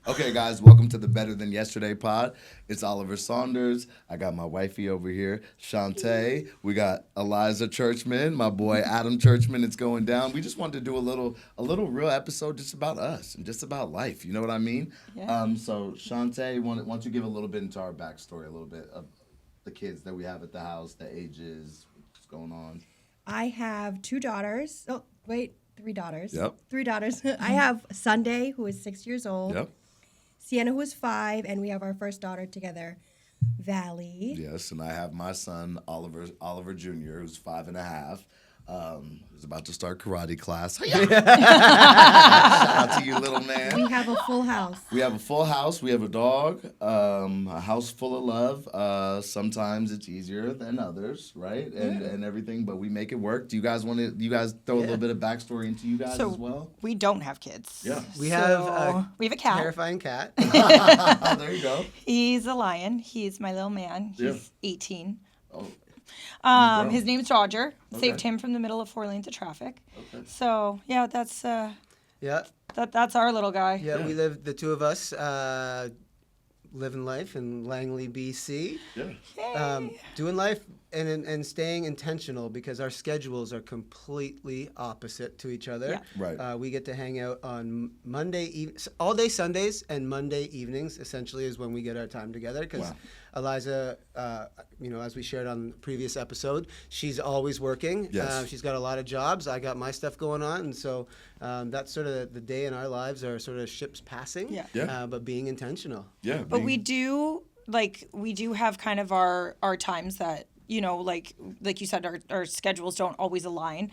Okay, guys, welcome to the Better Than Yesterday pod. It's Oliver Saunders. I got my wifey over here, Shantei. We got Eliza Churchman, my boy Adam Churchman. It's going down. We just wanted to do a little real episode just about us and just about life. You know what I mean? Yeah. So Shantei, why don't you give a little bit into our backstory, a little bit of the kids that we have at the house, the ages, what's going on. I have 2 daughters. Oh, wait, 3 daughters. Yep. 3 daughters. I have Sunday, who is 6 years old. Yep. Sienna, who is 5, and we have our first daughter together, Valley. Yes, and I have my son Oliver Jr., who's 5.5. Who's about to start karate class. Shout out to you, little man. We have a full house. We have a full house. We have a dog. A house full of love. Sometimes it's easier than others, right? And everything, but we make it work. Do you guys want to? You guys throw a little bit of backstory into you guys as well? We don't have kids. Yeah. We have we have a cat. terrifying cat. There you go. He's a lion. He's my little man. He's 18. Oh, His name's Roger. Okay. Saved him from the middle of 4 lanes of traffic. okay. So yeah, that's Yeah, that's our little guy. yeah. We live. The two of us living life in Langley, BC. Yeah. Doing life and staying intentional because our schedules are completely opposite to each other. Yeah. Right. We get to hang out on all day Sundays and Monday evenings. Essentially, is when we get our time together. Because Wow. Eliza, as we shared on the previous episode, she's always working. Yes. She's got a lot of jobs. I got my stuff going on, and so that's sort of the day in our lives are sort of ships passing. Yeah. Yeah. But being intentional. Yeah. But we do have kind of our times that, like you said, our schedules don't always align,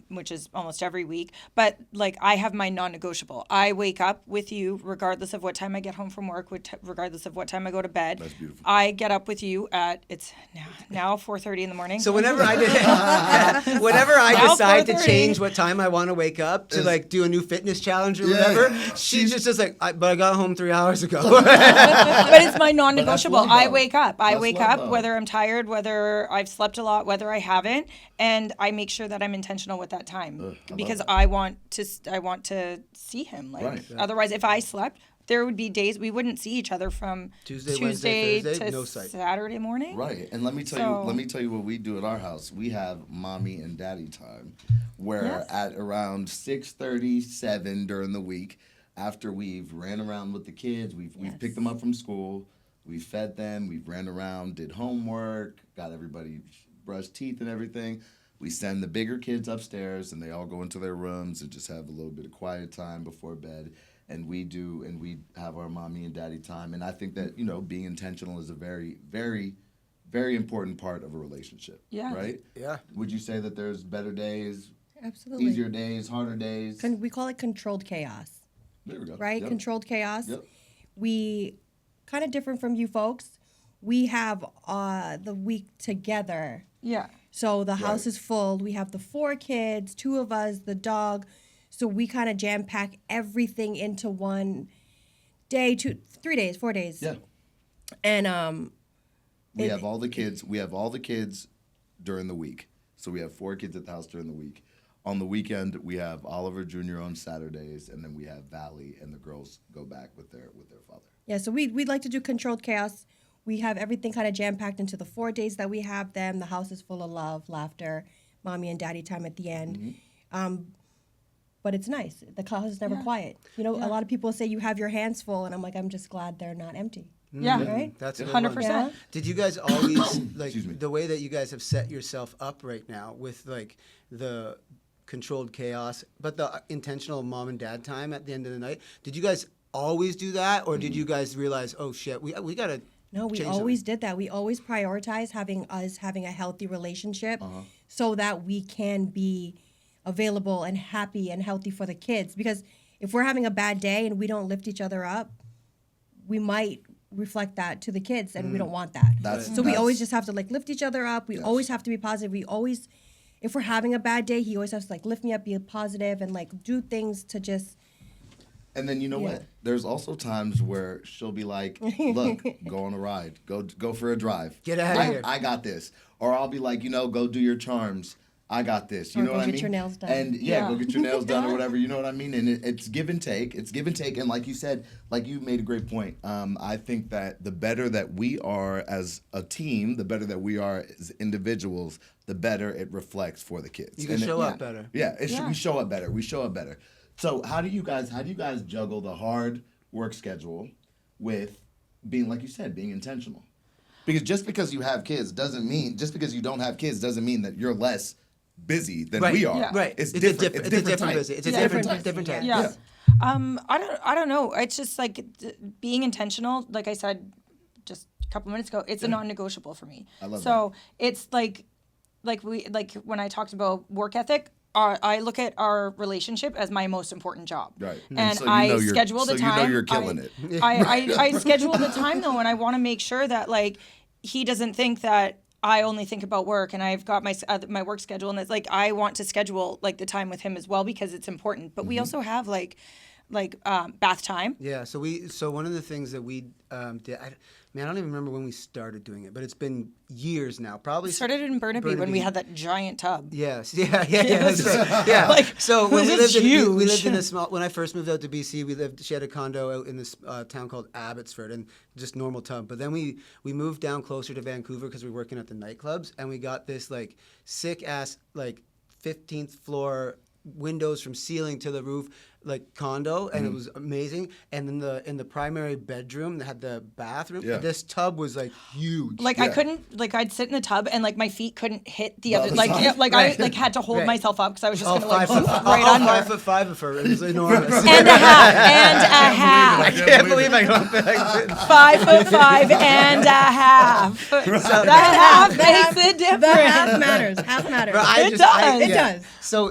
which is almost every week. But like I have my non-negotiable. I wake up with you regardless of what time I get home from work, regardless of what time I go to bed. That's beautiful. I get up with you it's now 4:30 in the morning. So whenever I decide to 4:30. change what time I want to wake up to like do a new fitness challenge or whatever, she's just like, but I got home 3 hours ago. But it's my non-negotiable. love, I though. wake up. I That's wake love, up though. whether I'm tired, whether I've slept a lot, whether I haven't, and I make sure that I'm intentional with that time because I want to see him. Like Right. otherwise, if I slept, there would be days we wouldn't see each other from Tuesday, Wednesday, Thursday, to no sight. Saturday morning. Right, and let me tell you what we do at our house. We have mommy and daddy time, where Yes. at around 6:37 during the week, after we've ran around with the kids, we've picked them up from school, we fed them, we've ran around, did homework, got everybody brushed teeth and everything. We send the bigger kids upstairs, and they all go into their rooms and just have a little bit of quiet time before bed. And we have our mommy and daddy time. And I think that, being intentional is a very, very, very important part of a relationship. Yeah. Right? Yeah. Would you say that there's better days, Absolutely. easier days, harder days? We call it controlled chaos, There we go. right? Yep. Controlled chaos. Yep. We, kind of different from you folks, we have the week together. Yeah. So the house Right. is full. We have the 4 kids, 2 of us, the dog. So we kind of jam pack everything into one day, 3 days, 4 days. Yeah. And We have all the kids. We have all the kids during the week. So we have 4 kids at the house during the week. On the weekend, we have Oliver Jr. on Saturdays, and then we have Valley, and the girls go back with their father. yeah, so we'd like to do controlled chaos. We have everything kind of jam packed into the 4 days that we have them. The house is full of love, laughter, mommy and daddy time at the end. But it's nice. The house is never quiet. A lot of people say you have your hands full, and I'm like, I'm just glad they're not empty. Yeah. Right? That's a good 100%. one. Yeah. Did you guys always Excuse me. the way that you guys have set yourself up right now with like the controlled chaos, but the intentional mom and dad time at the end of the night? Did you guys always do that, or did you guys realize, oh shit, we gotta? No, we change always did that. We always prioritize having a healthy relationship so that we can be available and happy and healthy for the kids. Because if we're having a bad day and we don't lift each other up, we might reflect that to the kids, and we don't want that. So we always just have to lift each other up. We always have to be positive. We always, if we're having a bad day, he always has to lift me up, be positive, and do things to just. And then you know what? There's also times where she'll be like, "Look, go on a ride, go for a drive. Get outta here." I got this." Or I'll be like, "Go do your charms." I got this. You Or know go what I get mean? your nails done. And Yeah. go get your nails done or whatever. You know what I mean? And it's give and take. It's give and take. And like you said, like you made a great point. I think that the better that we are as a team, the better that we are as individuals, the better it reflects for the kids. You can show up better. Yeah, Yeah. we show up better. We show up better. So how do you guys juggle the hard work schedule with being, like you said, being intentional? Because just because you have kids doesn't mean, just because you don't have kids doesn't mean that you're less busy than Right. we are. Yeah. Right. It's a different. It's a different different type. busy. It's a Yeah. different type. Yeah. Yeah. I don't know. It's just like being intentional. Like I said, just a couple minutes ago, it's a non-negotiable for me. I love so it's like when I talked about work ethic. I look at our relationship as my most important job. Right. And So you I know you're- schedule the so you know time. you're killing it. I schedule the time though, and I want to make sure that like he doesn't think that I only think about work, and I've got my work schedule, and it's like I want to schedule like the time with him as well because it's important. But we also have like bath time. Yeah, so one of the things that we did, I don't even remember when we started doing it, but it's been years now. Probably We started in Burnaby when we had that giant tub. Yes, yeah. That's right. Yeah. Like, So when it was we lived huge. in a small. When I first moved out to BC, she had a condo out in this town called Abbotsford, and just normal tub. But then we moved down closer to Vancouver because we were working at the nightclubs, and we got this like sick ass like 15th floor windows from ceiling to the roof like condo, and it was amazing. And in the primary bedroom that had the bathroom, this tub was like huge. Like I couldn't, like I'd sit in the tub and like my feet couldn't hit the other, other like side. I like had to hold myself up because I was just gonna like right all under. 5'5" of her. It was enormous. And a half. I can't believe I got that. 5'5" and a half. That half makes a difference. The half matters. Half matters. It does. It does.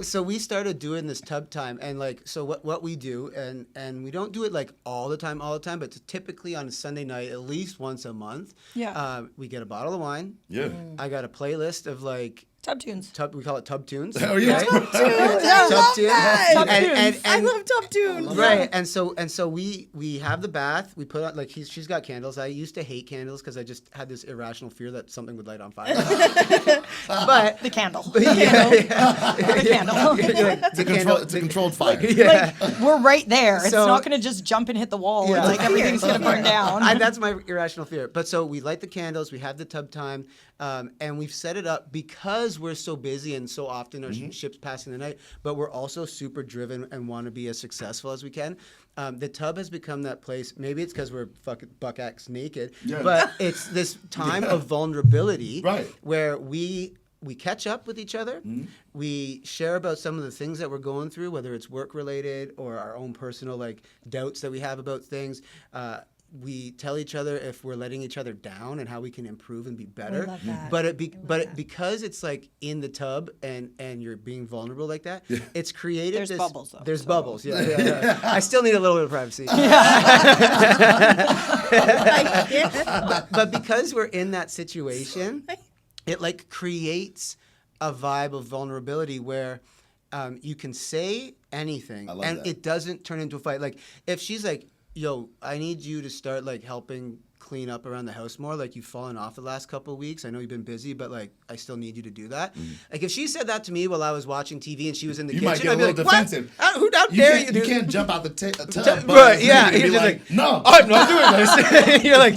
So we started doing this tub time, and like so what we do, and we don't do it like all the time, but typically on a Sunday night, at least once a month. Yeah. We get a bottle of wine. Yeah. I got a playlist of like Tub tunes. we call it tub tunes. Oh yeah. Right? Tub tunes. Tub I love tunes. that. Tub And- tunes. I love tub tunes. Right, and so we have the bath. We put on like she's got candles. I used to hate candles because I just had this irrational fear that something would light on fire. But The candle. the candle. It's a controlled fire. Yeah. Like we're right there. It's So- not gonna just jump and hit the wall. Yeah. And like everything's gonna burn down. That's my irrational fear. But so we light the candles, we have the tub time, and we've set it up because we're so busy and so often our ships passing the night, but we're also super driven and want to be as successful as we can. The tub has become that place. Maybe it's because we're fucking buck-axe naked, but it's this time of vulnerability Right. where we catch up with each other. We share about some of the things that we're going through, whether it's work related or our own personal like doubts that we have about things. We tell each other if we're letting each other down and how we can improve and be better. love that. But because it's like in the tub and you're being vulnerable like that, it's created. There's bubbles, though, There's so. bubbles. Yeah. I still need a little bit of privacy. But because we're in that situation, it like creates a vibe of vulnerability where you can say anything and that. it doesn't turn into a fight. Like if she's like, yo, I need you to start like helping clean up around the house more. Like you've fallen off the last couple of weeks. I know you've been busy, but like I still need you to do that. Like if she said that to me while I was watching TV and she was in the You kitchen, might get a I'd be little like, defensive. What? Who dare you? You do- can't jump out the tub. Right, yeah. And be You're just like, no. I'm not doing this. You're like,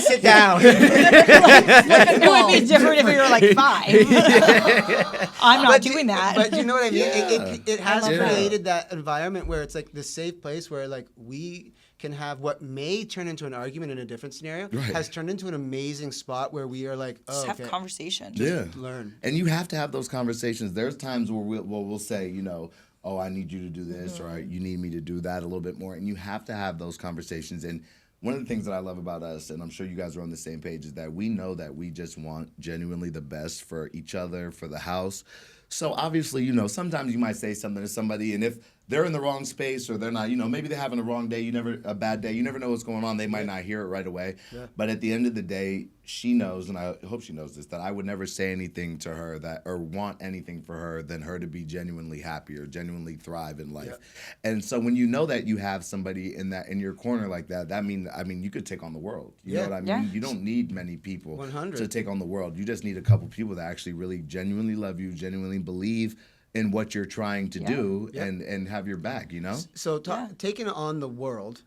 sit down. It would be different if we were like 5. I'm not doing that. But you know what I mean? Yeah. It has love that. created that environment where it's like the safe place where like we can have what may turn into an argument in a different scenario has turned into an amazing spot where we are like, Just oh, have okay. conversation. Yeah. Learn. And you have to have those conversations. There's times where we'll say, you know, oh, I need you to do this, or you need me to do that a little bit more. And you have to have those conversations. And one of the things that I love about us, and I'm sure you guys are on the same page, is that we know that we just want genuinely the best for each other, for the house. So obviously, you know, sometimes you might say something to somebody, and if they're in the wrong space or they're not, maybe they're having a bad day. You never know what's going on. They might not hear it right away. Yeah. But at the end of the day, she knows, and I hope she knows this, that I would never say anything to her or want anything for her than her to be genuinely happy or genuinely thrive in life. Yeah. And so when you know that you have somebody in your corner like that, you could take on the world. You know what I mean? Yeah. You don't need many people 100. to take on the world. You just need a couple people that actually really genuinely love you, genuinely believe in what you're trying to do and have your back, So taking on the world,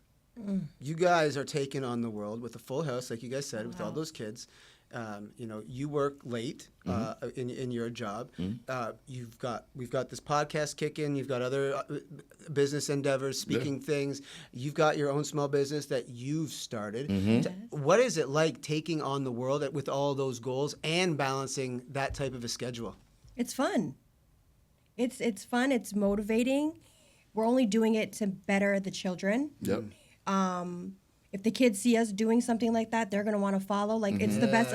you guys are taking on the world with a full house, like you guys said, with all those kids. You work late in your job. We've got this podcast kicking. You've got other business endeavors, speaking things. You've got your own small business that you've started. What is it like taking on the world with all those goals and balancing that type of a schedule? It's fun. It's fun. It's motivating. We're only doing it to better the children. Yep. If the kids see us doing something like that, they're gonna want to follow. Like it's the best.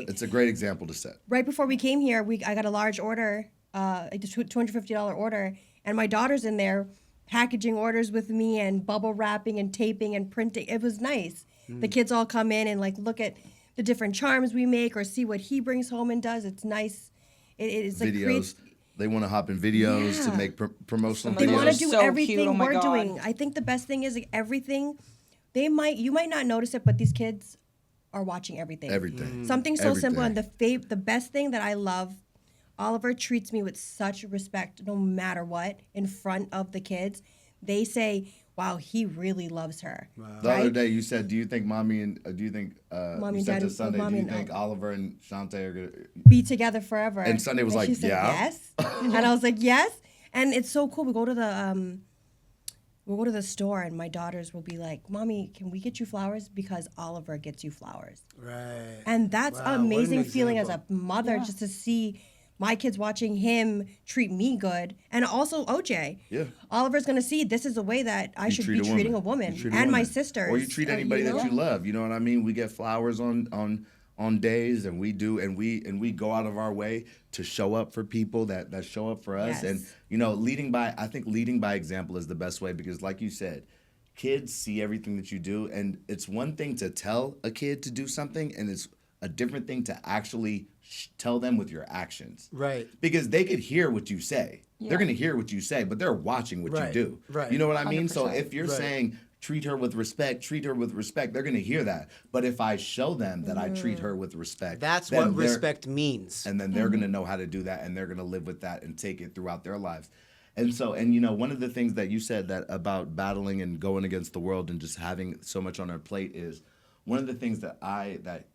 It's a great example to set. Right before we came here, I got a large order, a $250 order, and my daughter's in there packaging orders with me and bubble wrapping and taping and printing. It was nice. The kids all come in and look at the different charms we make or see what he brings home and does. It's nice. It's like videos. They want to hop in videos to make promotional They videos. want to do So everything cute. Oh my we're God. doing. I think the best thing is everything. You might not notice it, but these kids are watching everything. Everything. Something so simple, and Everything. the best thing that I love, Oliver treats me with such respect, no matter what, in front of the kids. They say, "Wow, he really loves her." Wow. The other day you said, do you think Mommy and you Mommy said and to Sunday, Mommy do you and think Oliver and Shantei are gonna Be together forever. And Sunday was like, she said, "Yeah." yes. And I was like, yes. And it's so cool. We go to the store, and my daughters will be like, "Mommy, can we get you flowers? Because Oliver gets you flowers." Right. And that's Wow, an what an amazing feeling as a example. mother, just to see my kids watching him treat me good. And also OJ. Yeah. Oliver's going to see this is the way that I should be treating a woman. You treat And my woman. sisters. Or you treat anybody that you love. You know what I mean? We get flowers on days, and we we go out of our way to show up for people that show up for us. Yes. And leading by example is the best way, because like you said, kids see everything that you do, and it's one thing to tell a kid to do something, and it's a different thing to actually tell them with your actions. Right. Because they could hear what you say. Yeah. They're going to hear what you say, but they're watching what Right, you do. right. You know what I mean? So 100%. if you're saying treat her with respect, they're going to hear that. But if I show them that I treat her with respect, That's then what they're- respect means. and then they're going to know how to do that, and they're going to live with that and take it throughout their lives. And so, one of the things that you said that about battling and going against the world and just having so much on our plate is one of the things that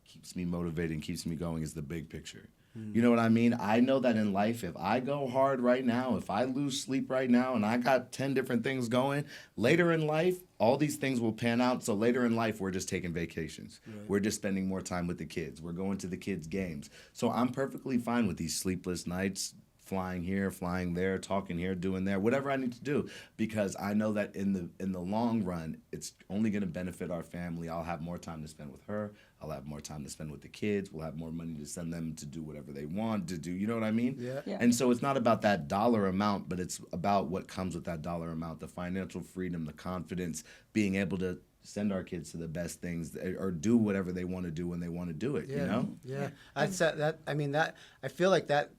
keeps me motivated and keeps me going is the big picture. You know what I mean? I know that in life, if I go hard right now, if I lose sleep right now, and I got 10 different things going, later in life, all these things will pan out. So later in life, we're just taking vacations. Right. We're just spending more time with the kids. We're going to the kids' games. So I'm perfectly fine with these sleepless nights, flying here, flying there, talking here, doing there, whatever I need to do, because I know that in the long run, it's only going to benefit our family. I'll have more time to spend with her. I'll have more time to spend with the kids. We'll have more money to send them to do whatever they want to do. You know what I mean? Yeah. And so it's not about that dollar amount, but it's about what comes with that dollar amount, the financial freedom, the confidence, being able to send our kids to the best things or do whatever they want to do when they want to do it, Yeah. you know? Yeah. I feel like that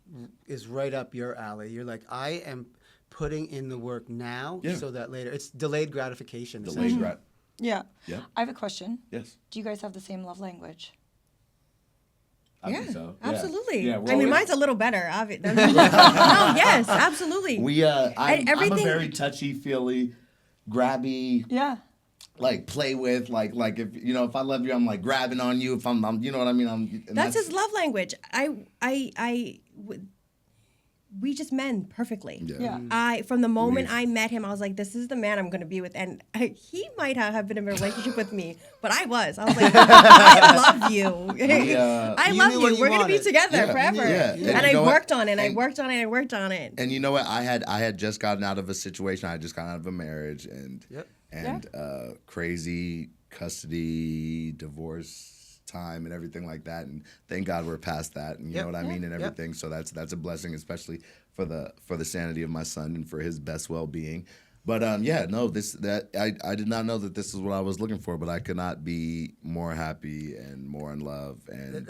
is right up your alley. You're like, I am putting in the work now so that later. It's delayed gratification. Delayed grat. Yeah. Yeah. I have a question. Yes. Do you guys have the same love language? I think so. Yeah. Absolutely. Yeah, I mean, well, mine's a little better. No, yes, absolutely. I'm a everything- very touchy-feely, grabby, Yeah. like play with, like if if I love you, I'm like grabbing on you. If I'm you know what I mean. That's his love language. We just men perfectly. Yeah. From the moment I met him, I was like, this is the man I'm going to be with. And he might have been in a relationship with me, but I was like, I love you. I You love knew you. what you We're going to be wanted. together Yeah. forever. Yeah. Yeah. And You know I what? worked on it. I And- worked on it. I worked on it. And you know what? I had just gotten out of a situation. I had just gotten out of a marriage and crazy custody, divorce time and everything like that. And thank God we're past that. And you know what I mean? And everything. So that's a blessing, especially for the sanity of my son and for his best well-being. But yeah, no, I did not know that this is what I was looking for, but I could not be more happy and more in love. And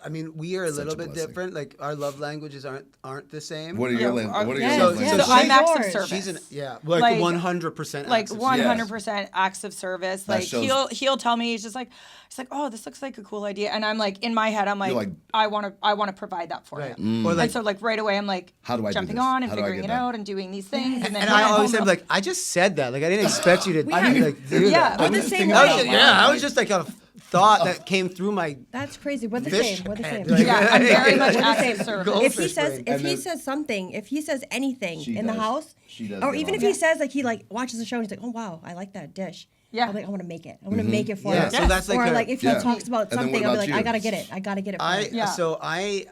I mean, we are a Such little a bit blessing. different. Like our love languages aren't the same. what are your what are yes, your love yes. languages? So I'm acts of Yours. service. She's like Like- 100% Like acts of 100% acts of service. That Like shows- he'll tell me, he's like, oh, this looks like a cool idea, and I'm like, in my head, I'm like, like- I want to provide that for Right. him. Or like and so like right away, I'm like, How do I do jumping this? on and How do I figuring get it that? out and doing these things, and then and he'll I come always home am and- like, I just said that. Like I didn't expect you to have- like do Yeah, that. we're I'm the just same thinking way. I out was just, loud, yeah, I like- was just like a thought that came through my That's crazy. We're the fish same. We're the head. same. Like, yeah, I'm very much We're the acts same. of service. Go- If he Goldfish says brain. if And he then- says something, if he says anything She in the does. house, She does or get even on if he that. says like he like watches the show and he's like, oh wow, I like that dish. Yeah. I'm like, I want to make it. I want to make it for Yeah, her. so that's like or her- like if he Yeah. talks about And then what something, I'll be about like, you? I gotta get it. I gotta get it. For her. Yeah. So I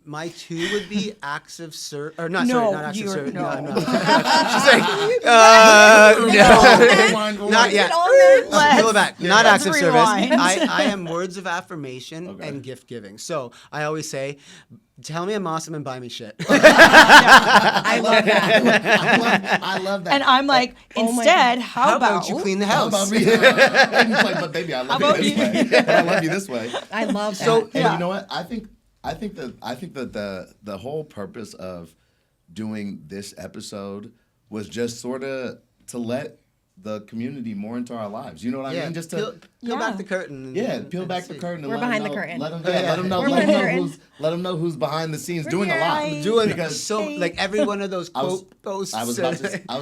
my two would be acts of service or not No, sorry, not acts of you're- service. no. I'm not. She's like no. Not yet. Pull it back. Not acts of service. rewind. I am words of affirmation Okay. and gift giving. So I always say, tell me I'm awesome and buy me shit. I love that. I love that. And I'm like, Oh my instead, God. how about you clean the How house? about me? And he's like, but baby, I love How you about this way. But I love you this way. I love that. So- And Yeah. you know what? I think that the whole purpose of doing this episode was just sort of to let the community more into our lives. You know what I Yeah, mean? Just to peel Yeah. back the curtain. peel back the see. curtain. And We're let 'em behind the know- curtain. Let them, Yeah. let them know. We're Let them behind the know curtain. who's. Let them know who's behind the scenes We're doing a lot. here. Doing Because so like every one of those I was- quote posts. I was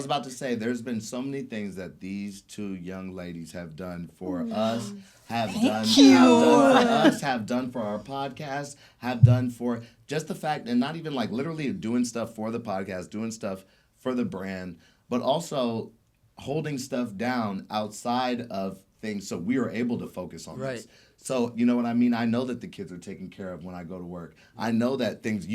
about to say there's been so many things that these two young ladies have done for us, have done for us, have done for our podcast, have done for just the fact, and not even like literally doing stuff for the podcast, doing stuff for the brand, but also holding stuff down outside of things so we are able to focus on Right. this. So, you know what I mean? I know that the kids are taken care of when I go to work. I know that things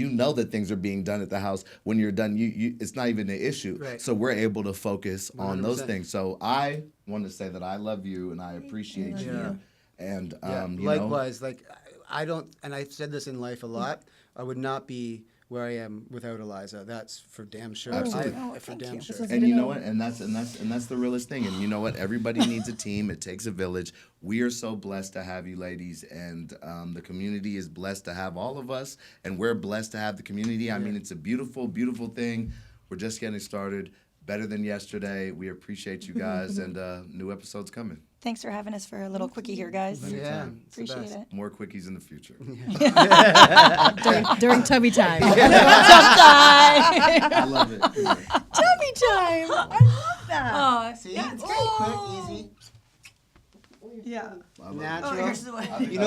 are being done at the house. When you're done, it's not even an issue. Right. So we're able to focus on those 100%. things. So I want to say that I love you and I appreciate you. you. And, Yeah, you likewise, like I don't, and I've said this in life a lot. I would not be where I am without Eliza. That's for damn sure. Absolutely. For damn sure. was- And You you know know- what? And that's the realest thing. And you know what? Everybody needs a team. It takes a village. We are so blessed to have you ladies, and the community is blessed to have all of us, and we're blessed to have the community. I mean, it's a beautiful, beautiful thing. We're just getting started. Better than yesterday. We appreciate you guys, and new episodes coming. Thanks for having us for a little quickie here, guys. Yeah, it's the Appreciate best. it. More quickies in the future. during tubby time. I love it. Tubby time. I love that. Oh, See, it's quick, easy, yeah. I love it. natural. Here's the way. You know